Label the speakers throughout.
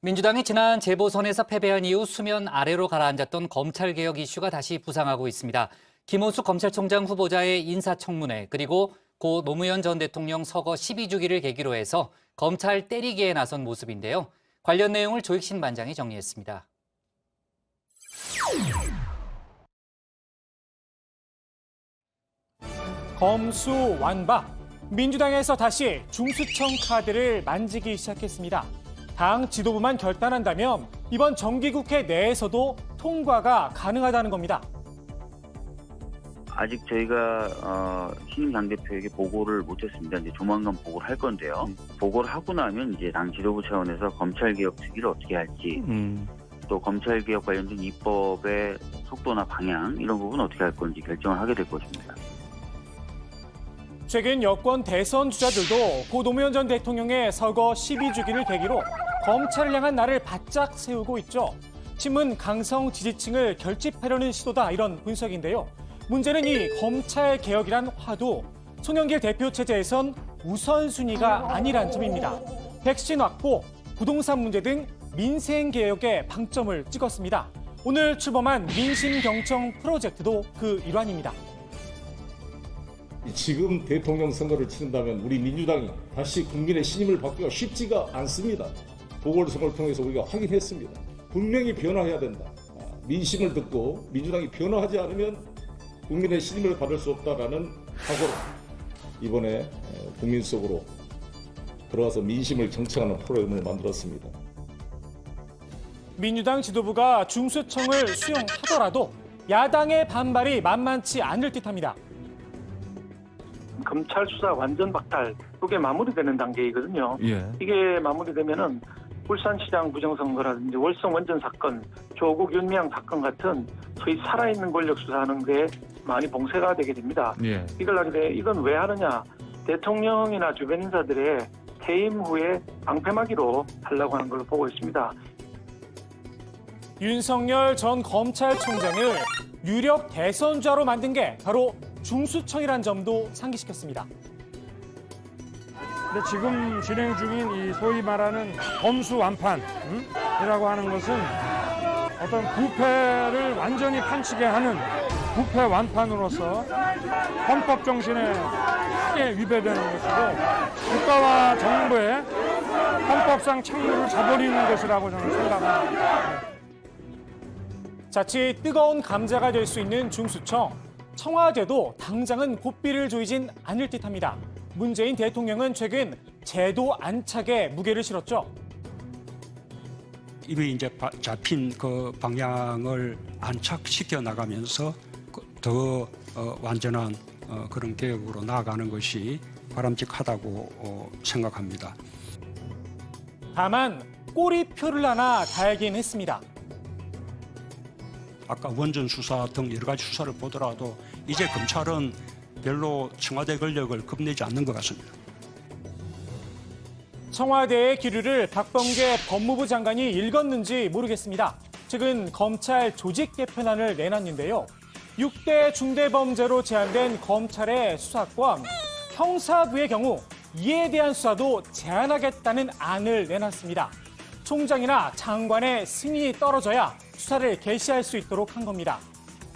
Speaker 1: 민주당이 지난 재보선에서 패배한 이후 수면 아래로 가라앉았던 검찰개혁 이슈가 다시 부상하고 있습니다. 김호수 검찰총장 후보자의 인사청문회 그리고 고 노무현 전 대통령 서거 12주기를 계기로 해서 검찰 때리기에 나선 모습인데요. 관련 내용을 조익신 반장이 정리했습니다.
Speaker 2: 검수완박. 민주당에서 다시 중수청 카드를 만지기 시작했습니다. 당 지도부만 결단한다면 이번 정기국회 내에서도 통과가 가능하다는 겁니다.
Speaker 3: 아직 저희가 신임 당대표에게 보고를 못했습니다. 이제 조만간 보고를 할 건데요. 보고를 하고 나면 이제 당 지도부 차원에서 검찰개혁 특위를 어떻게 할지, 또 검찰개혁 관련된 입법의 속도나 방향 이런 부분 어떻게 할 건지 결정을 하게 될 것입니다.
Speaker 2: 최근 여권 대선 주자들도 고 노무현 전 대통령의 서거 12주기를 계기로 검찰을 향한 날을 바짝 세우고 있죠. 친문 강성 지지층을 결집하려는 시도다 이런 분석인데요. 문제는 이 검찰 개혁이란 화두, 송영길 대표 체제에선 우선순위가 아니란 점입니다. 백신 확보, 부동산 문제 등 민생 개혁에 방점을 찍었습니다. 오늘 출범한 민심경청 프로젝트도 그 일환입니다.
Speaker 4: 지금 대통령 선거를 치른다면 우리 민주당이 다시 국민의 신임을 받기가 쉽지가 않습니다. 보궐선거를 통해서 우리가 확인했습니다. 분명히 변화해야 된다. 민심을 듣고 민주당이 변화하지 않으면 국민의 신임을 받을 수 없다라는 각오로 이번에 국민 속으로 들어가서 민심을 경청하는 프로그램을 만들었습니다.
Speaker 2: 민주당 지도부가 중수청을 수용하더라도 야당의 반발이 만만치 않을 듯합니다.
Speaker 5: 검찰 수사 완전 박탈, 이게 마무리되는 단계이거든요. 이게 마무리되면은 울산시장 부정선거라든지 월성 원전 사건, 조국 윤미향 사건 같은 소위 살아있는 권력 수사하는 데 많이 봉쇄가 되게 됩니다. 이걸 하게 돼 이건 왜 하느냐? 대통령이나 주변 인사들의 퇴임 후에 방패막이로 하려고 하는 걸로 보고 있습니다.
Speaker 2: 윤석열 전 검찰총장을 유력 대선주자로 만든 게 바로 중수청이란 점도 상기시켰습니다.
Speaker 6: 근데 지금 진행 중인 이 소위 말하는 검수완판이라고 하는 것은 어떤 부패를 완전히 판치게 하는 부패 완판으로서 헌법 정신에 크게 위배되는 것이고 국가와 정부의 헌법상 책무를 저버리는 것이라고 저는 생각합니다.
Speaker 2: 자칫 뜨거운 감자가 될 수 있는 중수청. 청와대도 당장은 고삐를 조이진 않을 듯합니다. 문재인 대통령은 최근 제도 안착에 무게를 실었죠.
Speaker 7: 이미 이제 잡힌 그 방향을 안착시켜 나가면서 더 완전한 그런 개혁으로 나아가는 것이 바람직하다고 생각합니다.
Speaker 2: 다만 꼬리표를 하나 달긴 했습니다.
Speaker 7: 아까 원전 수사 등 여러 가지 수사를 보더라도 이제 검찰은 별로 청와대 권력을 겁내지 않는 것 같습니다.
Speaker 2: 청와대의 기류를 박범계 법무부 장관이 읽었는지 모르겠습니다. 최근 검찰 조직 개편안을 내놨는데요. 6대 중대범죄로 제한된 검찰의 수사권, 형사부의 경우 이에 대한 수사도 제한하겠다는 안을 내놨습니다. 총장이나 장관의 승인이 떨어져야 수사를 개시할 수 있도록 한 겁니다.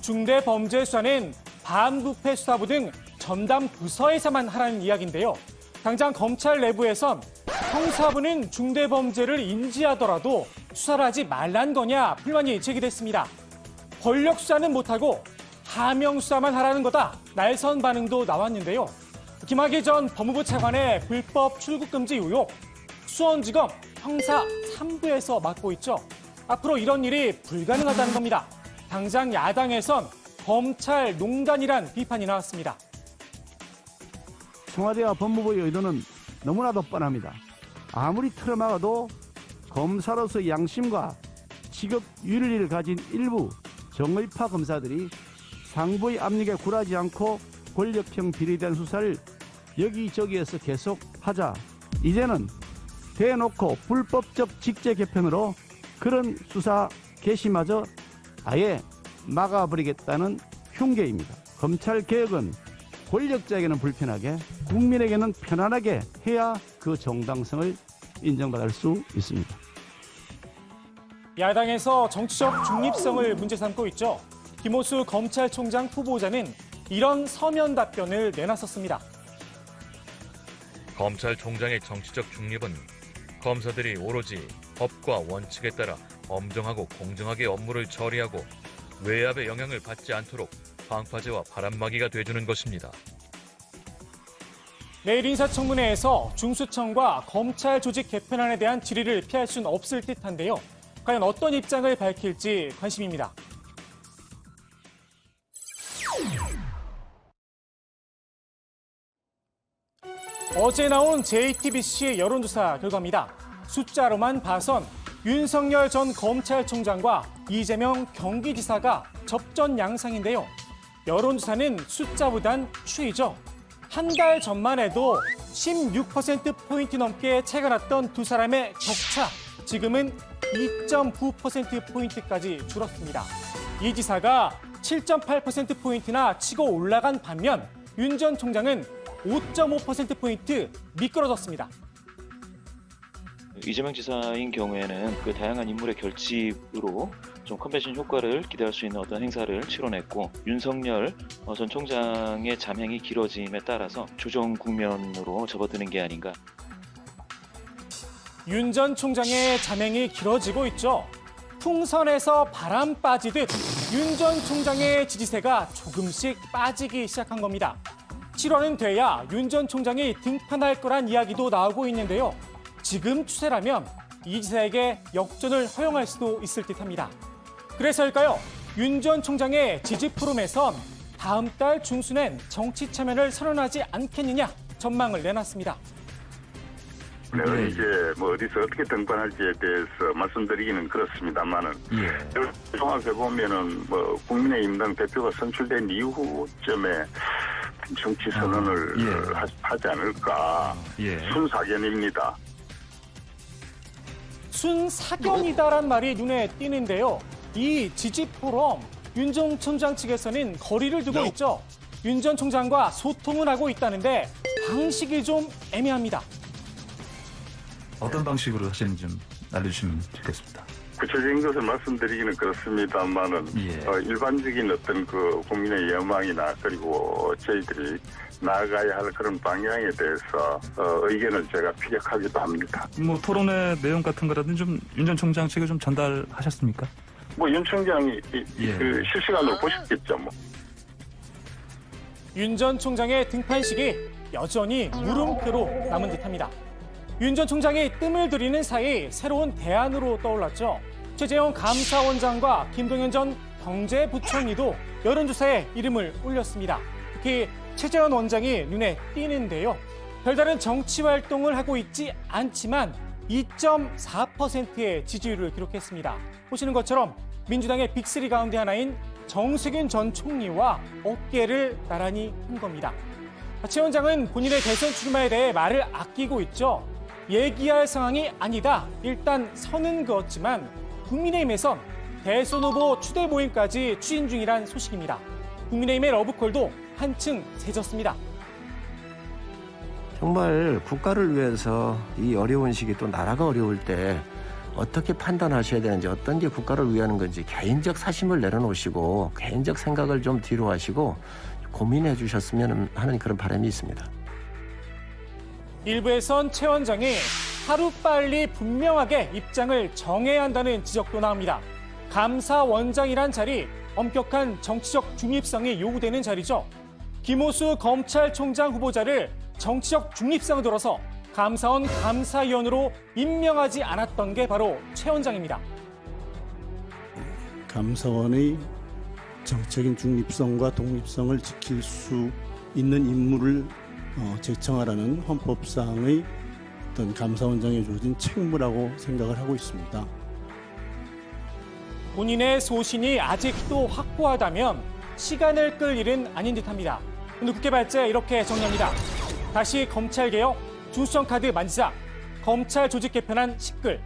Speaker 2: 중대범죄 수사는 반부패 수사부 등 전담 부서에서만 하라는 이야기인데요. 당장 검찰 내부에선 형사부는 중대범죄를 인지하더라도 수사를 하지 말란 거냐 불만이 제기됐습니다. 권력 수사는 못하고 하명 수사만 하라는 거다. 날선 반응도 나왔는데요. 김학의 전 법무부 차관의 불법 출국 금지 의혹, 수원지검 형사 3부에서 맡고 있죠. 앞으로 이런 일이 불가능하다는 겁니다. 당장 야당에선 검찰 농단이란 비판이 나왔습니다.
Speaker 8: 청와대와 법무부의 의도는 너무나도 뻔합니다. 아무리 틀어막아도 검사로서 양심과 직업 윤리를 가진 일부 정의파 검사들이 상부의 압력에 굴하지 않고 권력형 비리된 수사를 여기저기에서 계속 하자. 이제는 대놓고 불법적 직제 개편으로 그런 수사 개시마저 아예 막아버리겠다는 흉계입니다. 검찰 개혁은 권력자에게는 불편하게, 국민에게는 편안하게 해야 그 정당성을 인정받을 수 있습니다.
Speaker 2: 야당에서 정치적 중립성을 문제 삼고 있죠. 김호수 검찰총장 후보자는 이런 서면 답변을 내놨었습니다.
Speaker 9: 검찰총장의 정치적 중립은 검사들이 오로지 법과 원칙에 따라 엄정하고 공정하게 업무를 처리하고 외압의 영향을 받지 않도록 방파제와 바람막이가 돼주는 것입니다.
Speaker 2: 내일 인사청문회에서 중수청과 검찰 조직 개편안에 대한 질의를 피할 수는 없을 듯한데요. 과연 어떤 입장을 밝힐지 관심입니다. 어제 나온 JTBC 여론조사 결과입니다. 숫자로만 봐선 윤석열 전 검찰총장과 이재명 경기지사가 접전 양상인데요. 여론조사는 숫자보단 추이죠. 한 달 전만 해도 16%포인트 넘게 차이가 났던 두 사람의 격차, 지금은 2.9%포인트까지 줄었습니다. 이 지사가 7.8%포인트나 치고 올라간 반면 윤 전 총장은 5.5%포인트 미끄러졌습니다.
Speaker 10: 이재명 지사인 경우에는 그 다양한 인물의 결집으로 좀 컨벤션 효과를 기대할 수 있는 어떤 행사를 치러냈고, 윤석열 전 총장의 잠행이 길어짐에 따라서 조정 국면으로 접어드는 게 아닌가.
Speaker 2: 윤 전 총장의 잠행이 길어지고 있죠. 풍선에서 바람 빠지듯 윤 전 총장의 지지세가 조금씩 빠지기 시작한 겁니다. 7월은 돼야 윤 전 총장이 등판할 거란 이야기도 나오고 있는데요. 지금 추세라면 이 지사에게 역전을 허용할 수도 있을 듯합니다. 그래서일까요? 윤 전 총장의 지지 포럼에선 다음 달 중순엔 정치 참여를 선언하지 않겠느냐 전망을 내놨습니다.
Speaker 11: 내가 이제 뭐 어디서 어떻게 등판할지에 대해서 말씀드리기는 그렇습니다만은 종합해 보면은 뭐 국민의힘 당 대표가 선출된 이후쯤에 정치 선언을 하지 않을까. 순사견입니다.
Speaker 2: 순사견이다란 말이 눈에 띄는데요. 이 지지 포럼 윤 전 총장 측에서는 거리를 두고 있죠. 윤 전 총장과 소통은 하고 있다는데 방식이 좀 애매합니다.
Speaker 12: 어떤 방식으로 하시는지 좀 알려주시면 좋겠습니다.
Speaker 11: 구체적인 것을 말씀드리기는 그렇습니다만은 일반적인 어떤 그 국민의 여망이나 그리고 저희들이 나아가야 할 그런 방향에 대해서 의견을 제가 피력하기도 합니다.
Speaker 12: 뭐 토론의 내용 같은 거라든지 좀 윤 전 총장 측에 좀 전달하셨습니까?
Speaker 11: 뭐 윤 총장이 그 실시간으로 보셨겠죠, 뭐.
Speaker 2: 윤 전 총장의 등판식이 여전히 물음표로 남은 듯합니다. 윤 전 총장이 뜸을 들이는 사이 새로운 대안으로 떠올랐죠. 최재형 감사원장과 김동연 전 경제부총리도 여론조사에 이름을 올렸습니다. 특히 최재형 원장이 눈에 띄는데요. 별다른 정치 활동을 하고 있지 않지만 2.4%의 지지율을 기록했습니다. 보시는 것처럼 민주당의 빅3 가운데 하나인 정세균 전 총리와 어깨를 나란히 한 겁니다. 최 원장은 본인의 대선 출마에 대해 말을 아끼고 있죠. 얘기할 상황이 아니다. 일단 선은 그었지만 국민의힘에선 대선 후보 추대 모임까지 추진 중이란 소식입니다. 국민의힘의 러브콜도 한층 세졌습니다.
Speaker 13: 정말 국가를 위해서 이 어려운 시기 또 나라가 어려울 때 어떻게 판단하셔야 되는지, 어떤 게 국가를 위하는 건지 개인적 사심을 내려놓으시고 개인적 생각을 좀 뒤로 하시고 고민해 주셨으면 하는 그런 바람이 있습니다.
Speaker 2: 일부에선 최 원장이 하루빨리 분명하게 입장을 정해야 한다는 지적도 나옵니다. 감사원장이란 자리, 엄격한 정치적 중립성이 요구되는 자리죠. 김호수 검찰총장 후보자를 정치적 중립성을 들어서 감사원 감사위원으로 임명하지 않았던 게 바로 최 원장입니다.
Speaker 14: 감사원의 정책인 중립성과 독립성을 지킬 수 있는 인물을 제청하라는 헌법상의 어떤 감사원장에 주어진 책무라고 생각을 하고 있습니다.
Speaker 2: 본인의 소신이 아직도 확고하다면 시간을 끌 일은 아닌 듯합니다. 오늘 국회 발제 이렇게 정리합니다. 다시 검찰개혁, 중수청 카드 만지작, 검찰 조직 개편안 시끌,